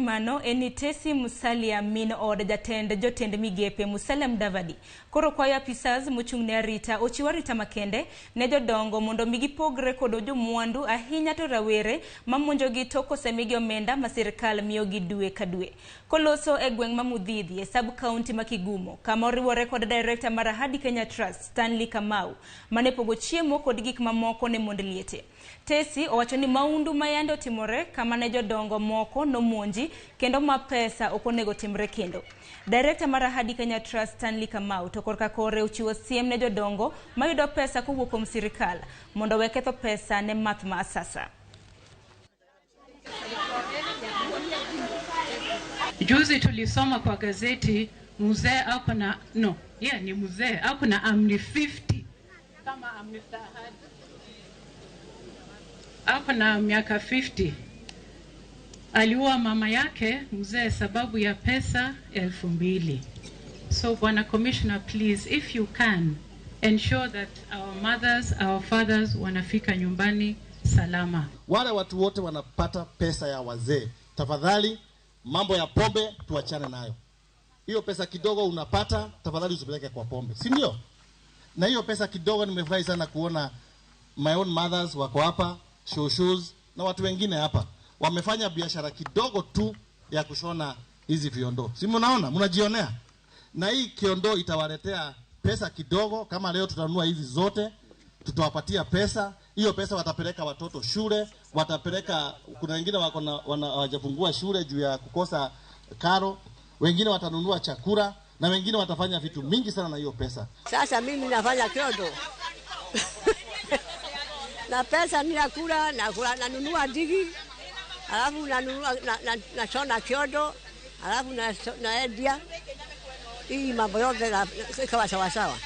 Gimano enitesi Musalia min od jotend migepe Musalia Mudavadi. Koro kwayo apisas mochung'ne arita ochiw arita makende ne jodongo mondo migi pogre kod jomwandu ahinya to rawere mamonjogi to kosemigi omenda ma sirkal miyogi dwe ka dwe. Koloso e gweng' ma Mudhidhi e sub county ma Kigumo kama oriwore kod director mar Ahadi Kenya Trust Stanley Kamau mane pogo chiemo kod gik mamoko ne mond liete. Tesi owacho ni maundu mayande otimore kama ne jodongo moko nomonji kendo ma pesa okonego timre kendo. Director mar Ahadi Kenya Trust Stanley Kamau to korka kore ochiwo siem ne jodongo mayudo pesa kowuok kuom sirkal mondo weketho pesa ne math ma asasa. Juzi tulisoma kwa gazeti mzee ako na amri 50 kama amri Ahadi. Ako na miaka 50. Aliua mama yake mzee sababu ya pesa 2,000. So Bwana Commissioner, please, if you can, ensure that our mothers, our fathers wanafika nyumbani salama. Wale watu wote wanapata pesa ya wazee, tafadhali mambo ya pombe tuachane nayo. Hiyo pesa kidogo unapata, tafadhali usipeleke kwa pombe, si ndio? Na hiyo pesa kidogo nimefurahi sana kuona my own mothers wako hapa, shoes na watu wengine hapa wamefanya biashara kidogo tu ya kushona hizi viondo. Si mnaona? Mnajionea? Na hii kiondo itawaletea pesa kidogo. Kama leo tutanunua hizi zote, tutawapatia pesa. Hiyo pesa watapeleka watoto shule, watapeleka, kuna wengine hawajafungua shule juu ya kukosa karo, wengine watanunua chakula na wengine watafanya vitu mingi sana na hiyo pesa. Sasa mimi nafanya kiondo. Na pesa ninakula, nanunua digi, alafu nanunua nashona kiondo, alafu naedia. Hii mambo yote ikawa sawa sawa.